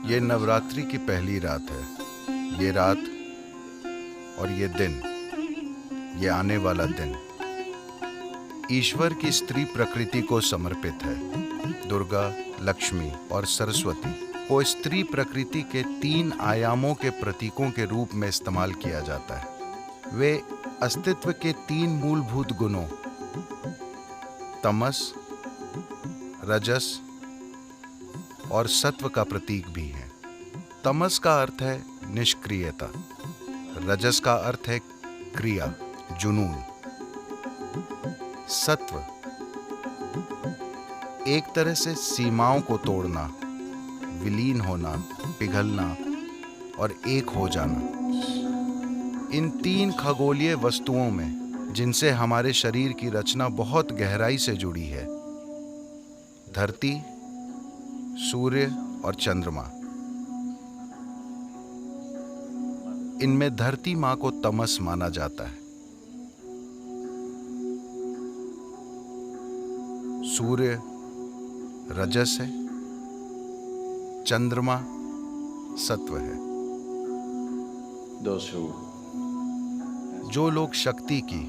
ये नवरात्रि की पहली रात है। ये रात और ये दिन, ये आने वाला दिन ईश्वर की स्त्री प्रकृति को समर्पित है। दुर्गा, लक्ष्मी और सरस्वती को स्त्री प्रकृति के 3 आयामों के प्रतीकों के रूप में इस्तेमाल किया जाता है। वे अस्तित्व के 3 मूलभूत गुणों तमस, रजस और सत्व का प्रतीक भी है। तमस का अर्थ है निष्क्रियता, रजस का अर्थ है क्रिया, जुनून, सत्व एक तरह से सीमाओं को तोड़ना, विलीन होना, पिघलना और एक हो जाना। इन 3 खगोलीय वस्तुओं में जिनसे हमारे शरीर की रचना बहुत गहराई से जुड़ी है, धरती, सूर्य और चंद्रमा, इनमें धरती मां को तमस माना जाता है। सूर्य रजस है, चंद्रमा सत्व है। जो लोग शक्ति की,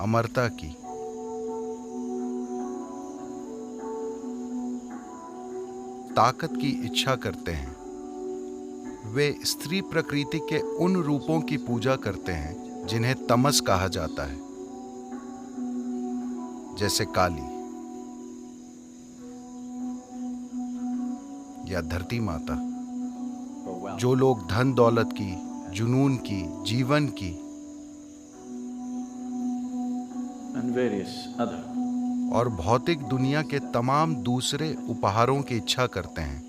अमरता की, ताकत की इच्छा करते हैं, वे स्त्री प्रकृति के उन रूपों की पूजा करते हैं जिन्हें तमस कहा जाता है, जैसे काली या धरती माता। जो लोग धन दौलत की, जुनून की, जीवन की और भौतिक दुनिया के तमाम दूसरे उपहारों की इच्छा करते हैं,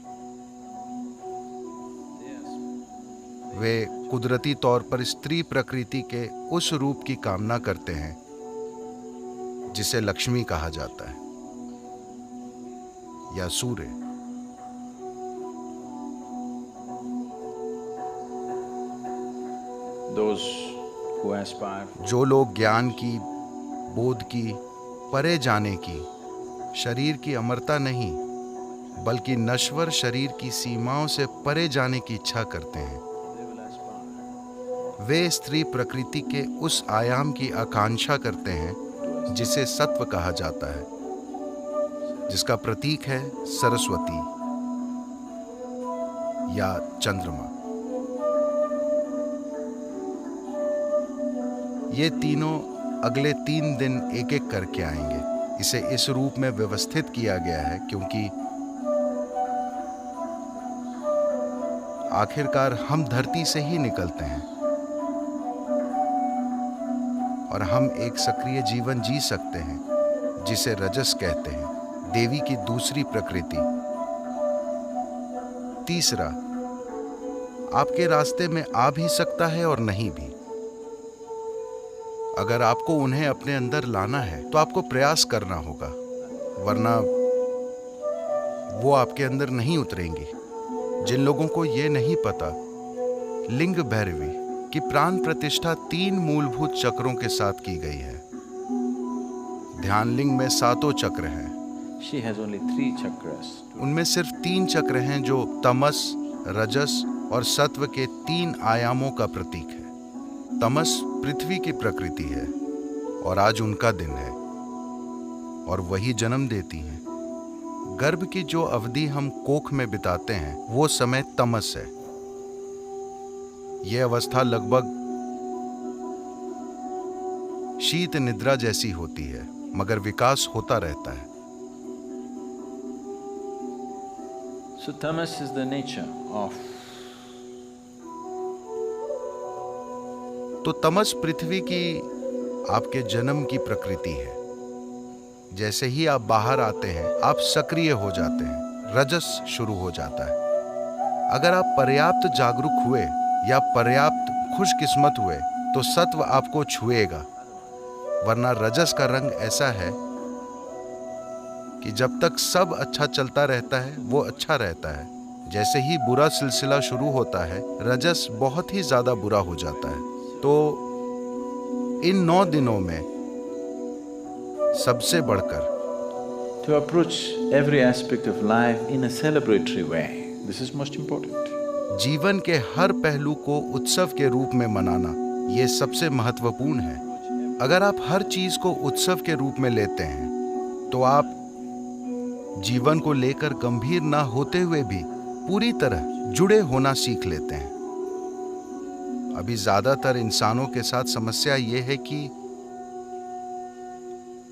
वे कुदरती तौर पर स्त्री प्रकृति के उस रूप की कामना करते हैं जिसे लक्ष्मी कहा जाता है या सूर्य। जो लोग ज्ञान की, बोध की, परे जाने की, शरीर की अमरता नहीं बल्कि नश्वर शरीर की सीमाओं से परे जाने की इच्छा करते हैं, वे स्त्री प्रकृति के उस आयाम की आकांक्षा करते हैं जिसे सत्व कहा जाता है, जिसका प्रतीक है सरस्वती या चंद्रमा। ये तीनों अगले 3 दिन एक एक करके आएंगे। इसे इस रूप में व्यवस्थित किया गया है क्योंकि आखिरकार हम धरती से ही निकलते हैं और हम एक सक्रिय जीवन जी सकते हैं जिसे रजस कहते हैं, देवी की दूसरी प्रकृति। तीसरा, आपके रास्ते में आ भी सकता है और नहीं भी। अगर आपको उन्हें अपने अंदर लाना है तो आपको प्रयास करना होगा, वरना वो आपके अंदर नहीं उतरेंगी। जिन लोगों को ये नहीं पता, लिंग भैरवी की प्राण प्रतिष्ठा 3 मूलभूत चक्रों के साथ की गई है। ध्यान लिंग में 7 चक्र हैं। She has only 3 chakras. उनमें सिर्फ 3 चक्र हैं जो तमस, रजस और सत्व के 3 आयामों का प्रतीक है। तमस पृथ्वी की प्रकृति है और आज उनका दिन है और वही जन्म देती हैं। गर्भ की जो अवधि हम कोख में बिताते हैं वो समय तमस है। यह अवस्था लगभग शीत निद्रा जैसी होती है, मगर विकास होता रहता है। So tamas is the nature of. तो तमस पृथ्वी की आपके जन्म की प्रकृति है। जैसे ही आप बाहर आते हैं आप सक्रिय हो जाते हैं, रजस शुरू हो जाता है। अगर आप पर्याप्त जागरूक हुए या पर्याप्त खुशकिस्मत हुए तो सत्व आपको छुएगा, वरना रजस का रंग ऐसा है कि जब तक सब अच्छा चलता रहता है वो अच्छा रहता है। जैसे ही बुरा सिलसिला शुरू होता है, रजस बहुत ही ज्यादा बुरा हो जाता है। तो इन 9 दिनों में सबसे बढ़कर to approach every aspect of life in a celebratory way. This is most important. जीवन के हर पहलू को उत्सव के रूप में मनाना ये सबसे महत्वपूर्ण है। अगर आप हर चीज को उत्सव के रूप में लेते हैं तो आप जीवन को लेकर गंभीर ना होते हुए भी पूरी तरह जुड़े होना सीख लेते हैं। अभी ज्यादातर इंसानों के साथ समस्या ये है कि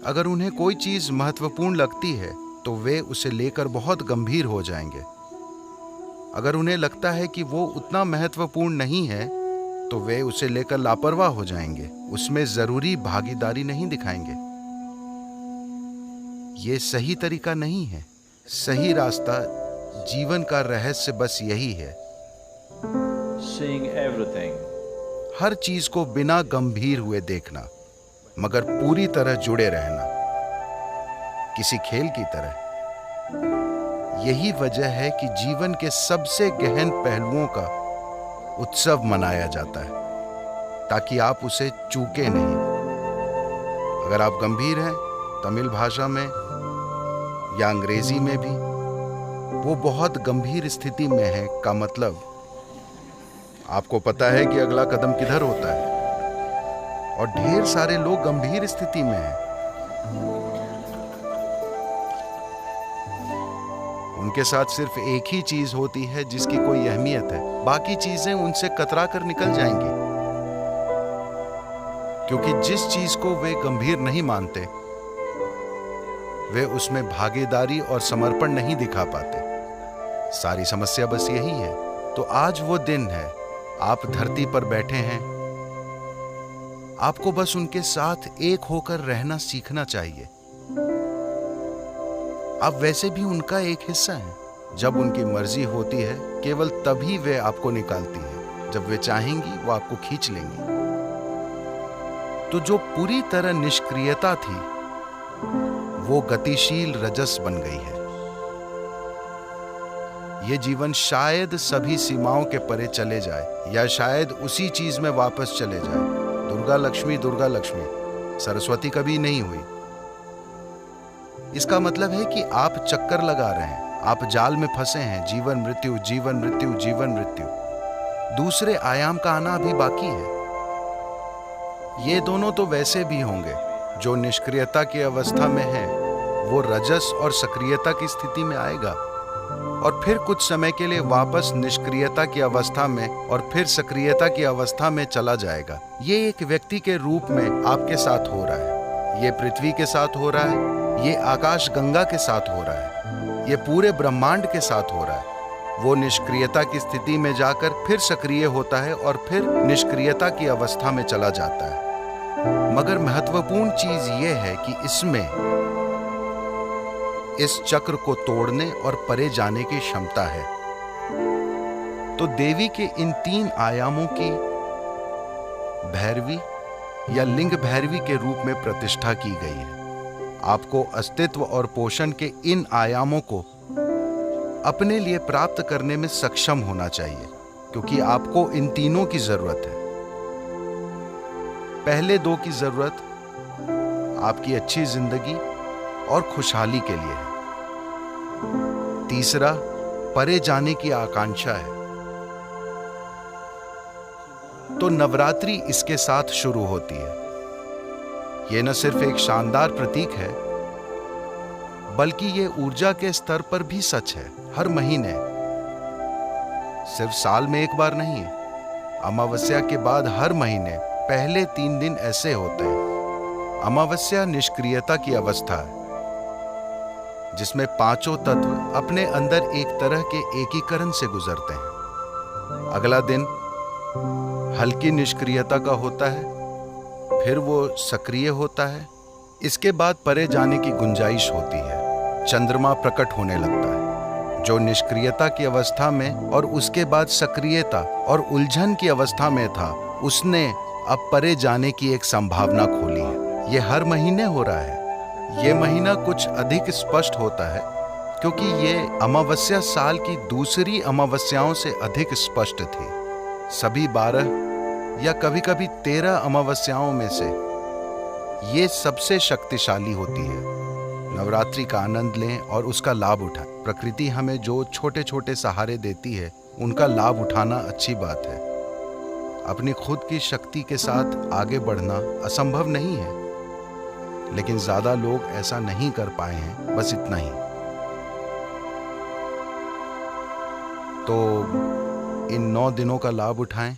अगर उन्हें कोई चीज महत्वपूर्ण लगती है तो वे उसे लेकर बहुत गंभीर हो जाएंगे। अगर उन्हें लगता है कि वो उतना महत्वपूर्ण नहीं है तो वे उसे लेकर लापरवाह हो जाएंगे, उसमें जरूरी भागीदारी नहीं दिखाएंगे। ये सही तरीका नहीं है। सही रास्ता, जीवन का रहस्य बस यही है, Seeing everything हर चीज को बिना गंभीर हुए देखना, मगर पूरी तरह जुड़े रहना, किसी खेल की तरह। यही वजह है कि जीवन के सबसे गहन पहलुओं का उत्सव मनाया जाता है, ताकि आप उसे चूके नहीं। अगर आप गंभीर हैं तमिल भाषा में या अंग्रेजी में भी, वो बहुत गंभीर स्थिति में है का मतलब आपको पता है कि अगला कदम किधर होता है, और ढेर सारे लोग गंभीर स्थिति में हैं। उनके साथ सिर्फ एक ही चीज होती है जिसकी कोई अहमियत है, बाकी चीजें उनसे कतरा कर निकल जाएंगी, क्योंकि जिस चीज को वे गंभीर नहीं मानते वे उसमें भागीदारी और समर्पण नहीं दिखा पाते। सारी समस्या बस यही है। तो आज वो दिन है, आप धरती पर बैठे हैं, आपको बस उनके साथ एक होकर रहना सीखना चाहिए। आप वैसे भी उनका एक हिस्सा हैं। जब उनकी मर्जी होती है केवल तभी वे आपको निकालती है, जब वे चाहेंगी वो आपको खींच लेंगी। तो जो पूरी तरह निष्क्रियता थी वो गतिशील रजस बन गई है। ये जीवन शायद सभी सीमाओं के परे चले जाए, या शायद उसी चीज में वापस चले जाए। दुर्गा लक्ष्मी, सरस्वती कभी नहीं हुई। इसका मतलब है कि आप चक्कर लगा रहे हैं, आप जाल में फंसे हैं, जीवन मृत्यु, जीवन मृत्यु, जीवन मृत्यु। दूसरे आयाम का आना अभी बाकी है। ये दोनों तो वैसे भी होंगे। जो निष्क्रियता की अवस्था में है वो रजस और सक्रियता की स्थिति में आएगा, और फिर कुछ समय के लिए वापस निष्क्रियता की अवस्था में और फिर सक्रियता की अवस्था में चला जाएगा। ये एक व्यक्ति के रूप में आपके साथ हो रहा है, ये पृथ्वी के साथ हो रहा है, ये आकाश गंगा के साथ हो रहा है, ये पूरे ब्रह्मांड के साथ हो रहा है। वो निष्क्रियता की स्थिति में जाकर फिर सक्रिय होता है और फिर निष्क्रियता की अवस्था में चला जाता है। मगर महत्वपूर्ण चीज ये है कि इसमें इस चक्र को तोड़ने और परे जाने की क्षमता है। तो देवी के इन 3 आयामों की भैरवी या लिंग भैरवी के रूप में प्रतिष्ठा की गई है। आपको अस्तित्व और पोषण के इन आयामों को अपने लिए प्राप्त करने में सक्षम होना चाहिए, क्योंकि आपको इन तीनों की जरूरत है। पहले 2 की जरूरत आपकी अच्छी जिंदगी और खुशहाली के लिए है। तीसरा परे जाने की आकांक्षा है। तो नवरात्रि इसके साथ शुरू होती है। यह न सिर्फ एक शानदार प्रतीक है, बल्कि यह ऊर्जा के स्तर पर भी सच है। हर महीने, सिर्फ साल में एक बार नहीं, अमावस्या के बाद हर महीने पहले 3 दिन ऐसे होते हैं। अमावस्या निष्क्रियता की अवस्था है, जिसमें 5 तत्व अपने अंदर एक तरह के एकीकरण से गुजरते हैं। अगला दिन हल्की निष्क्रियता का होता है, फिर वो सक्रिय होता है। इसके बाद परे जाने की गुंजाइश होती है। चंद्रमा प्रकट होने लगता है, जो निष्क्रियता की अवस्था में और उसके बाद सक्रियता और उलझन की अवस्था में था, उसने अब परे जाने की एक संभावना खोली है। ये हर महीने हो रहा है। ये महीना कुछ अधिक स्पष्ट होता है क्योंकि ये अमावस्या साल की दूसरी अमावस्याओं से अधिक स्पष्ट थी। सभी 12 या कभी-कभी 13 अमावस्याओं में से ये सबसे शक्तिशाली होती है। नवरात्रि का आनंद लें और उसका लाभ उठाएं। प्रकृति हमें जो छोटे छोटे सहारे देती है उनका लाभ उठाना अच्छी बात है। अपनी खुद की शक्ति के साथ आगे बढ़ना असंभव नहीं है, लेकिन ज्यादा लोग ऐसा नहीं कर पाए हैं, बस इतना ही। तो इन 9 दिनों का लाभ उठाएं